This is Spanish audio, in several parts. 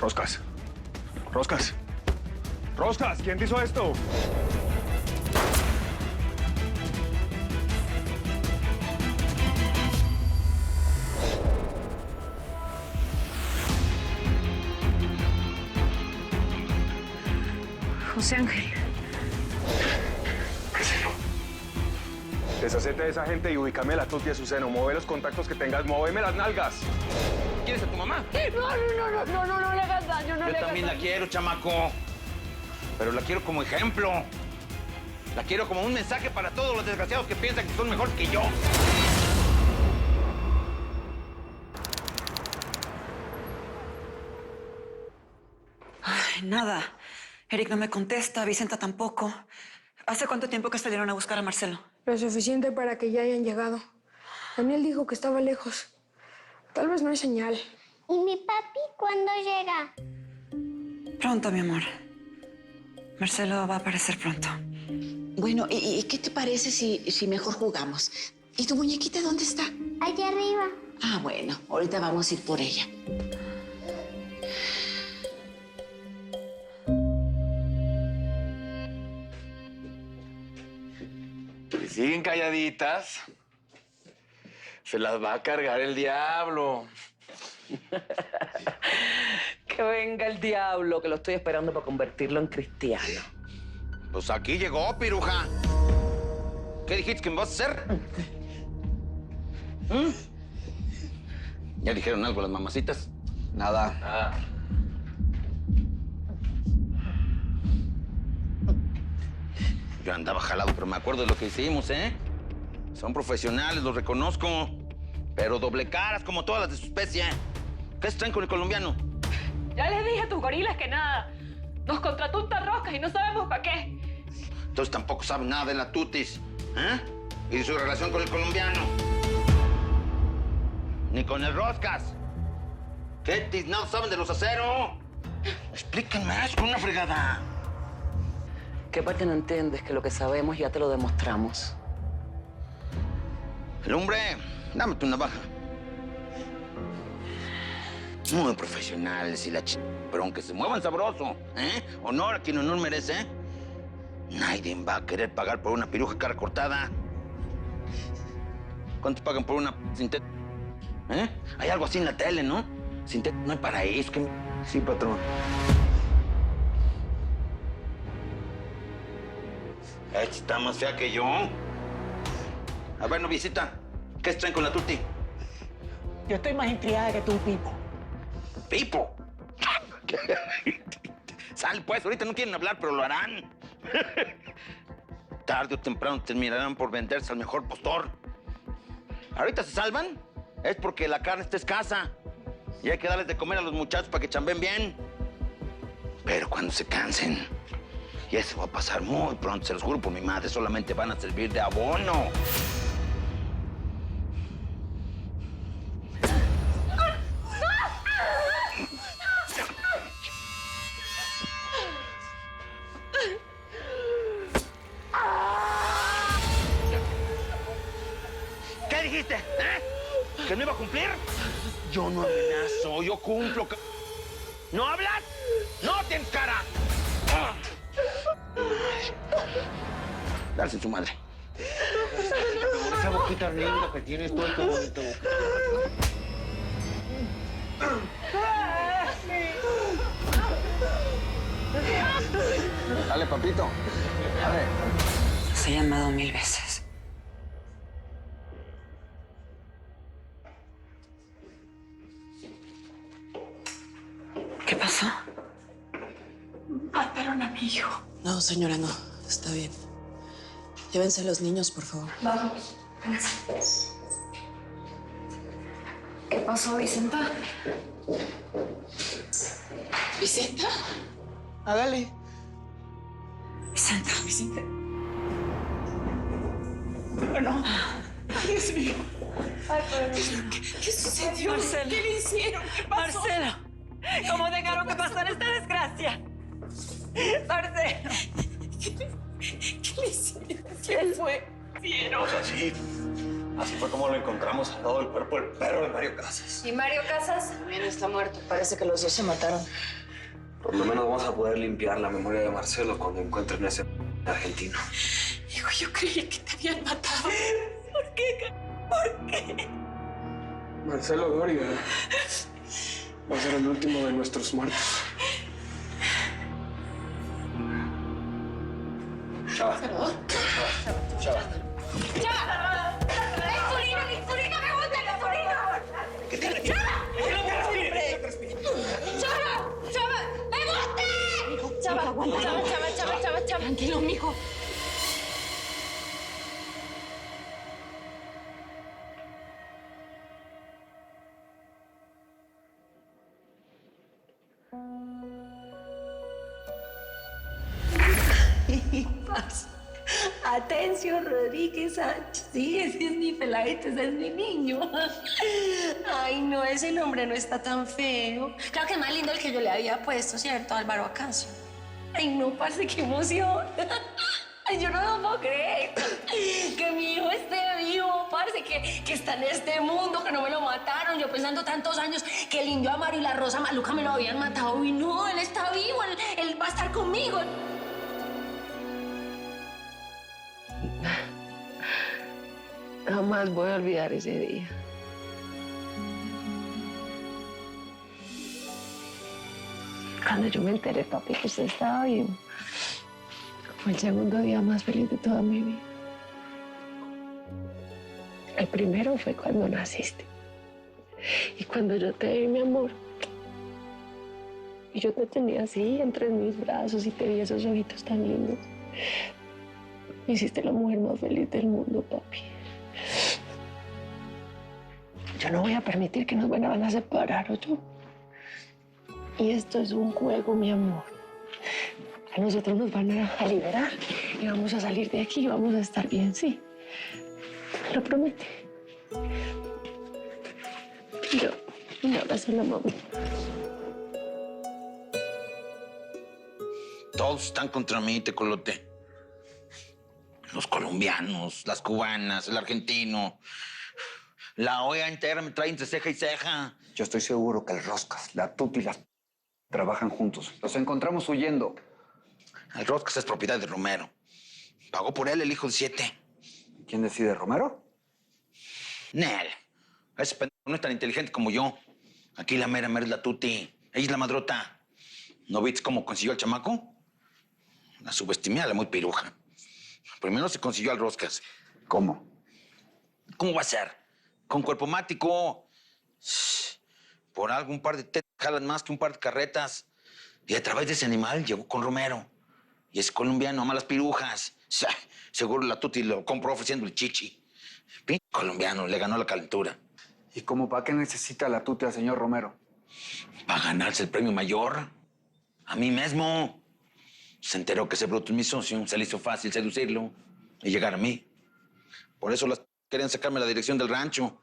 Roscas. Roscas. Roscas, ¿quién te hizo esto? José Ángel. ¿Qué es eso? Deshacete de esa gente y ubícame la tuti a su seno. Mueve los contactos que tengas, muéveme las nalgas. ¿Quieres a tu mamá? No le hagas daño, no le Yo hagas también la daño. quiero, chamaco. Pero la quiero como ejemplo. La quiero como un mensaje para todos los desgraciados que piensan que son mejores que yo. Ay, nada. Eric no me contesta, Vicenta tampoco. ¿Hace cuánto tiempo que salieron a buscar a Marcelo? Lo suficiente para que ya hayan llegado. Daniel dijo que estaba lejos. Tal vez no hay señal. ¿Y mi papi cuándo llega? Pronto, mi amor. Marcelo va a aparecer pronto. Bueno, ¿y qué te parece si mejor jugamos? ¿Y tu muñequita dónde está? Allá arriba. Ah, bueno, ahorita vamos a ir por ella. Si siguen calladitas, se las va a cargar el diablo. Que venga el diablo, que lo estoy esperando para convertirlo en cristiano. Pues aquí llegó, piruja. ¿Qué dijiste que me vas a hacer? ¿Ya dijeron algo las mamacitas? Nada. Yo andaba jalado, pero me acuerdo de lo que hicimos, ¿eh? Son profesionales, los reconozco. Pero doble caras como todas las de su especie. ¿Qué se traen con el colombiano? Ya les dije a tus gorilas que nada. Nos contrató un Tarroscas y no sabemos para qué. Entonces tampoco saben nada de la Tutis, ¿eh? Y de su relación con el colombiano. Ni con el Roscas. ¿Qué tiznados saben de los aceros? Explíquenme eso con una fregada. ¿Qué parte no entiendes? Que lo que sabemos ya te lo demostramos. El hombre, dame tu navaja. Muy profesionales y la pero aunque se muevan sabroso, ¿eh? Honor a quien honor merece. Nadie va a querer pagar por una piruja cara cortada. ¿Cuánto pagan por una sintética? ¿Eh? Hay algo así en la tele, ¿no? Sintética no hay paraíso. ¿Qué? Sí, patrón. Esta está más fea que yo. A ver, noviecita, ¿qué se traen con la Tuti? Yo estoy más intrigada que tú, Pipo. ¡Pipo! Sal, pues, ahorita no quieren hablar, pero lo harán. Tarde o temprano terminarán por venderse al mejor postor. Ahorita se salvan, es porque la carne está escasa. Y hay que darles de comer a los muchachos para que chambeen bien. Pero cuando se cansen, y eso va a pasar muy pronto, se los juro por mi madre, solamente van a servir de abono. ¿Qué dijiste? ¿Eh? ¿Que no iba a cumplir? Yo no amenazo, yo cumplo. ¿No hablas? ¡No tienes cara! Darse su madre. Esa boquita linda que tienes, todo qué bonito. Dale, papito. Dale. Los he llamado 1000 veces. ¿Qué pasó? Mataron a mi hijo. No, señora, no. Está bien. Llévense a los niños, por favor. Vamos. ¿Qué pasó, Vicenta? ¿Vicenta? Hágale. Vicenta, Vicenta. No. Dios mío. Ay, ¿Qué sucedió? Marcelo. ¿Qué le hicieron? ¿Qué pasó? Marcelo, ¿cómo dejaron que pasara esta desgracia? Marcelo. ¿Qué le hicieron? ¿Quién fue? ¿Vieron? Sí. Así fue como lo encontramos al lado del cuerpo del perro de Mario Casas. ¿Y Mario Casas? También está muerto. Parece que los dos se mataron. Por lo menos vamos a poder limpiar la memoria de Marcelo cuando encuentren ese argentino. Hijo, yo creía que te habían matado. ¿Por qué? ¿Por qué? Marcelo Doria va a ser el último de nuestros muertos. Chava. Chava. ¡La insulina me gusta, la insulina! ¡Chava! ¡Me gusta! ¡Chava! Tranquilo, mijo. Atencio, Rodríguez Sánchez. Sí, ese es mi peladito, ese es mi niño. Ay, no, ese nombre no está tan feo. Claro que es más lindo el que yo le había puesto, ¿cierto? Álvaro Acancio. Ay, no, parce, qué emoción. Ay, yo no lo puedo creer. Que mi hijo esté vivo, parce, que está en este mundo, que no me lo mataron. Yo pensando tantos años que el indio Amaro y la Rosa Maluca me lo habían matado. Y no, él está vivo, él va a estar conmigo. Jamás voy a olvidar ese día. Cuando yo me enteré, papi, que usted estaba vivo, fue el segundo día más feliz de toda mi vida. El primero fue cuando naciste. Y cuando yo te vi, mi amor, y yo te tenía así entre mis brazos y te vi esos ojitos tan lindos. Me hiciste la mujer más feliz del mundo, papi. Yo no voy a permitir que nos van a separar, ¿o yo? Y esto es un juego, mi amor. A nosotros nos van a liberar y vamos a salir de aquí y vamos a estar bien, ¿sí? ¿Lo promete? Yo, un abrazo a la mamá. Todos están contra mí, tecolote. Los colombianos, las cubanas, el argentino. La OEA entera me trae entre ceja y ceja. Yo estoy seguro que el Roscas, la Tuti y las trabajan juntos. Los encontramos huyendo. El Roscas es propiedad de Romero. Pagó por él el hijo de 7. ¿Quién decide, Romero? Nel. Ese pendejo no es tan inteligente como yo. Aquí la mera es la Tuti. Ella es la madrota. ¿No viste cómo consiguió al chamaco? La subestimé a la muy piruja. Primero se consiguió al Roscas. ¿Cómo? ¿Cómo va a ser? Con cuerpo mático. Por algo, un par de tetas jalan más que un par de carretas. Y a través de ese animal llegó con Romero. Y es colombiano, ama las pirujas. Seguro la Tuti lo compró ofreciendo el chichi. Pinche colombiano, le ganó la calentura. ¿Y cómo para qué necesita la Tuti al señor Romero? Para ganarse el premio mayor. A mí mismo. Se enteró que ese bruto es mi socio. Se le hizo fácil seducirlo y llegar a mí. Por eso las querían sacarme la dirección del rancho.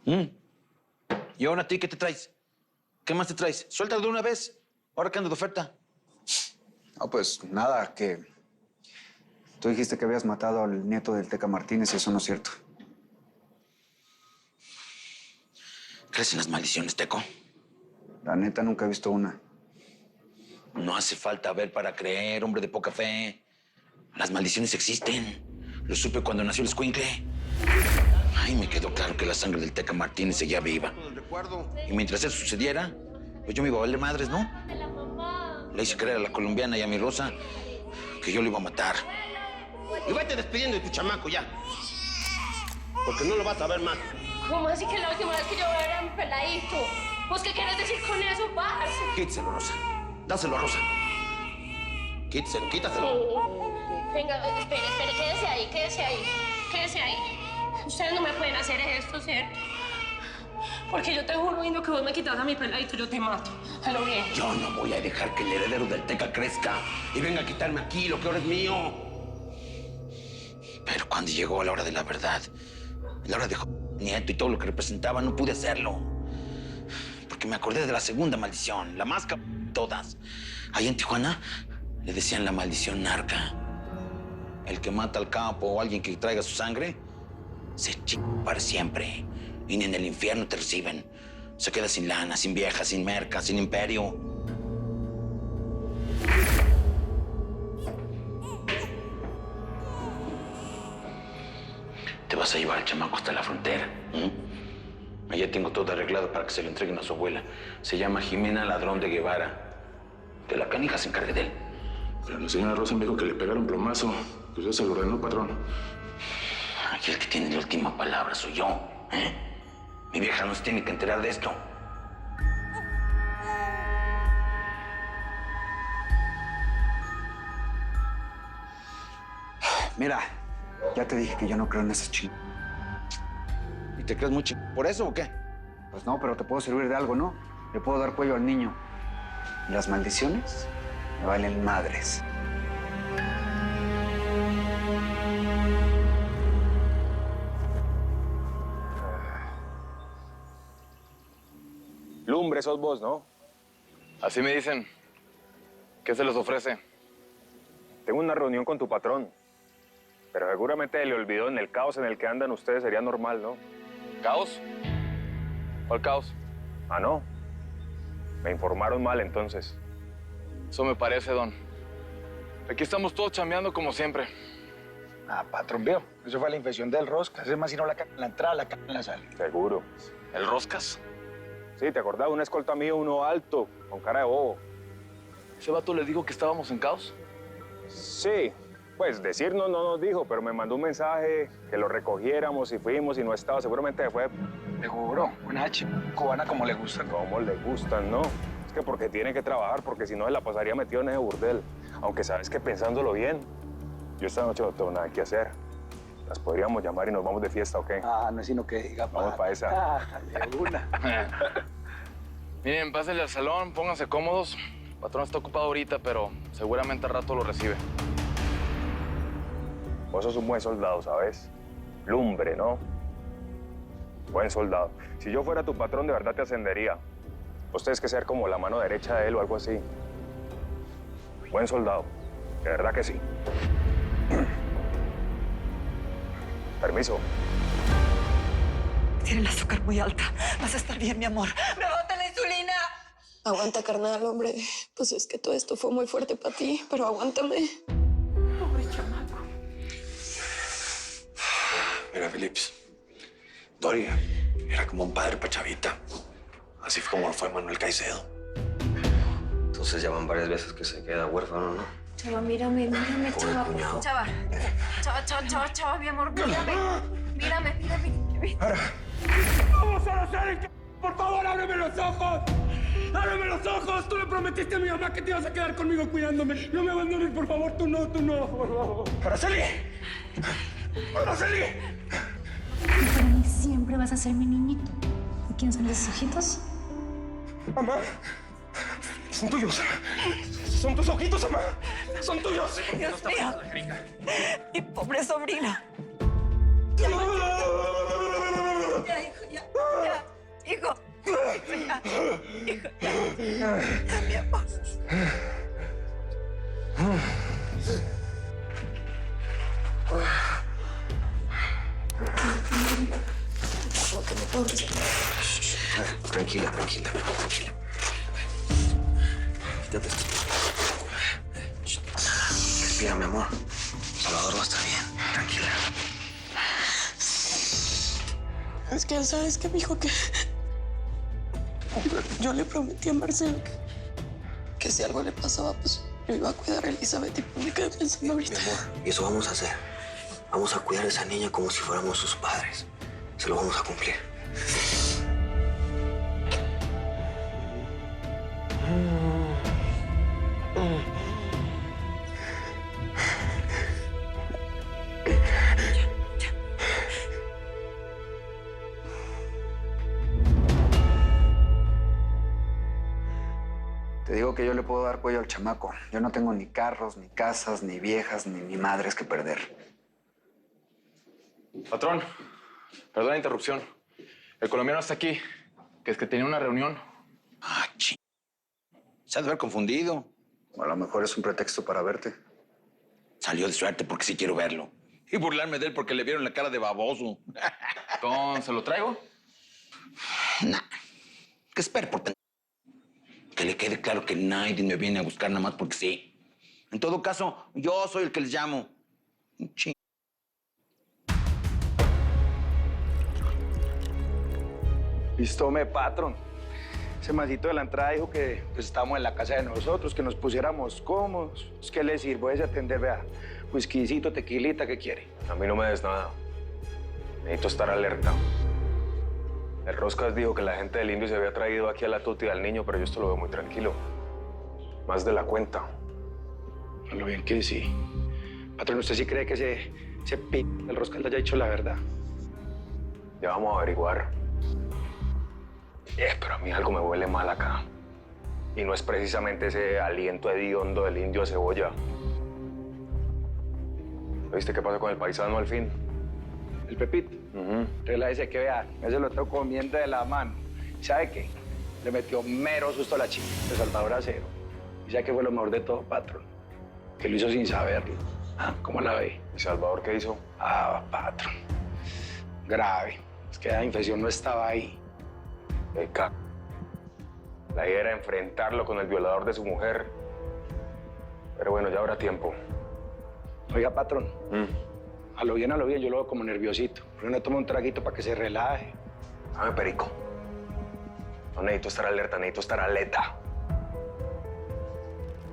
¿Y ahora a ti qué te traes? ¿Qué más te traes? Suéltalo de una vez. Ahora que ando de oferta. No, pues nada, que... Tú dijiste que habías matado al nieto del Teca Martínez y eso no es cierto. ¿Crees en las maldiciones, Teco? La neta, nunca he visto una. No hace falta ver para creer, hombre de poca fe. Las maldiciones existen. Lo supe cuando nació el escuincle. Ay, me quedó claro que la sangre del Teca Martínez seguía viva. Y mientras eso sucediera, pues yo me iba a valer madres, ¿no? Le hice creer a la colombiana y a mi Rosa que yo lo iba a matar. Y vete despidiendo de tu chamaco ya. Porque no lo vas a ver más. ¿Cómo así que la última vez que yo era un peladito? ¿Vos qué quieres decir con eso, parce? Quítaselo, Rosa. Dáselo a Rosa. Quítaselo, quítaselo. Venga, espere, quédese ahí. Ustedes no me pueden hacer esto, ¿cierto? Porque yo te juro, Indio, que vos me quitas a mi peladito, yo te mato. A lo bien. Yo no voy a dejar que el heredero del Teca crezca y venga a quitarme aquí lo que ahora es mío. Pero cuando llegó la hora de la verdad, la hora de nieto y todo lo que representaba, no pude hacerlo. Porque me acordé de la segunda maldición, la más de todas. Ahí en Tijuana le decían la maldición narca. el que mata al capo o alguien que traiga su sangre, se chinga para siempre. Y ni en el infierno te reciben. Se queda sin lana, sin vieja, sin merca, sin imperio. Te vas a llevar al chamaco hasta la frontera. Allá tengo todo arreglado para que se lo entreguen a su abuela. Se llama Jimena Ladrón de Guevara. Que la canija se encargue de él. Pero la señora Rosa me dijo que le pegaron plomazo, que usted se lo ordenó, patrón. Aquí el que tiene la última palabra soy yo. Mi vieja no se tiene que enterar de esto. Mira, ya te dije que yo no creo en esas chingadas. ¿Y te crees muy por eso o qué? Pues no, pero te puedo servir de algo, ¿no? Le puedo dar cuello al niño. Y las maldiciones me valen madres. Lumbre, sos vos, ¿no? Así me dicen. ¿Qué se les ofrece? Tengo una reunión con tu patrón. Pero seguramente le olvidó en el caos en el que andan ustedes. Sería normal, ¿no? ¿Caos? ¿Cuál caos? Ah, ¿no? Me informaron mal, entonces. Eso me parece, don. Aquí estamos todos chambeando como siempre. Ah, patrón, veo. Eso fue la infección del roscas. Es más, si no la caga en la entrada, la caga en la sala. Seguro. ¿El roscas? Sí, ¿te acordás? Un escolta mío, uno alto, con cara de bobo. ¿Ese vato le dijo que estábamos en caos? Sí. Pues decirnos no nos dijo, pero me mandó un mensaje que lo recogiéramos y fuimos y no estaba. Seguramente se fue. Seguro. Una cubana como le gusta. Como le gustan, ¿no? Es que porque tiene que trabajar, porque si no se la pasaría metido en ese burdel. Aunque sabes que pensándolo bien, yo esta noche no tengo nada que hacer. Las podríamos llamar y nos vamos de fiesta, ¿o qué? Ah, no es sino que diga. Vamos para esa. De una. Miren, pásenle al salón, pónganse cómodos. El patrón está ocupado ahorita, pero seguramente al rato lo recibe. Vos sos un buen soldado, ¿sabes? Lumbre, ¿no? Buen soldado. Si yo fuera tu patrón, de verdad te ascendería. Vos tenés que ser como la mano derecha de él o algo así. Buen soldado. De verdad que sí. Permiso. Tiene el azúcar muy alta. Vas a estar bien, mi amor. ¡Me bota la insulina! Aguanta, carnal, hombre. Pues es que todo esto fue muy fuerte para ti, pero aguántame. Pobre chamaco. Mira, Phillips, Dori era como un padre para Chavita. Así fue como fue Manuel Caicedo. Entonces ya van varias veces que se queda huérfano, ¿no? Chava, mírame, Pobre chava. cuñado. Chava, mi amor, mírame. ¡Vamos a hacer! ¡Por favor, ábreme los ojos! ¡Ábreme los ojos! Tú le prometiste a mi mamá que te ibas a quedar conmigo cuidándome. No me abandones, por favor. Tú no, por favor. ¡Araceli! ¡Araceli! Para mí siempre vas a ser mi niñito. ¿Y quién son esos ojitos? Mamá, son tuyos. Son tus ojitos, mamá. Son tuyos. Dios mío. Mi pobre sobrina. Ya, Hijo. Hijo, ya. Mi amor. Tranquila. Quítate esto. Respira, mi amor. Salvador va a estar bien. Tranquila. Es que, ¿sabes qué me dijo? Que yo le prometí a Marcelo que si algo le pasaba, pues yo iba a cuidar a Elizabeth y pues me quedé pensando ahorita. Mi amor, y eso vamos a hacer. Vamos a cuidar a esa niña como si fuéramos sus padres. Se lo vamos a cumplir. Te digo que yo le puedo dar cuello al chamaco. Yo no tengo ni carros, ni casas, ni viejas, ni madres que perder. Patrón, perdón la interrupción. El colombiano está aquí, que es que tenía una reunión. Ah, ching. Se ha de haber confundido. A lo mejor es un pretexto para verte. Salió de suerte porque sí quiero verlo. Y burlarme de él porque le vieron la cara de baboso. Entonces, ¿se lo traigo? Nah. Que espere por que le quede claro que nadie me viene a buscar nada más porque sí. En todo caso, yo soy el que les llamo. Listo, patrón. Ese masito de la entrada dijo que pues, estábamos en la casa de nosotros, que nos pusiéramos cómodos. Es que le sirvo ese atender, vea. Whiskycito, tequilita, ¿qué quiere? A mí no me des nada. Necesito estar alerta. El Roscas dijo que la gente del Indio se había traído aquí a la tuti al niño, pero yo esto lo veo muy tranquilo. Más de la cuenta. A lo bien que sí. Patrón, ¿usted sí cree que ese del Roscas le haya dicho la verdad? Ya vamos a averiguar. Pero a mí algo me huele mal acá. Y no es precisamente ese aliento hediondo del indio a cebolla. ¿Viste qué pasó con el paisano al fin? El Pepito. Relájese que vea, ese lo tengo comiendo de la mano. ¿Sabe qué? Le metió mero susto a la chica de Salvador Acero. ¿Y sabe qué fue lo mejor de todo, patrón? Que lo hizo sin saberlo. ¿Cómo la ve? ¿Y Salvador qué hizo? Patrón. Grave. Es que la infección no estaba ahí. La idea era enfrentarlo con el violador de su mujer. Pero bueno, ya habrá tiempo. Oiga, patrón. A lo bien, yo lo veo como nerviosito. Pero no toma un traguito para que se relaje. Dame perico. No necesito estar alerta, necesito estar alerta.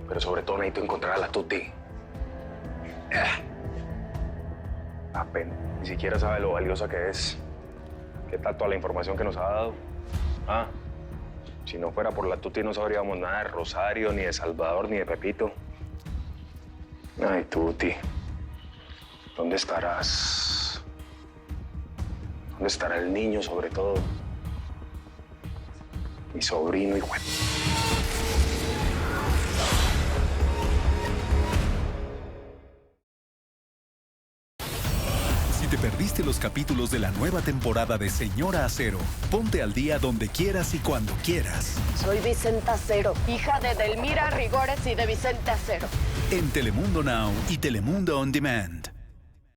Pero sobre todo necesito encontrar a la tuti. Apenas. Ni siquiera sabe lo valiosa que es. ¿Qué tal toda la información que nos ha dado? Si no fuera por la tuti no sabríamos nada de Rosario, ni de Salvador, ni de Pepito. Ay, tuti. ¿Dónde estarás? ¿Dónde estará el niño, sobre todo? Mi sobrino, hijo. Si te perdiste los capítulos de la nueva temporada de Señora Acero, ponte al día donde quieras y cuando quieras. Soy Vicenta Acero, hija de Delmira Rigores y de Vicente Acero. En Telemundo Now y Telemundo On Demand.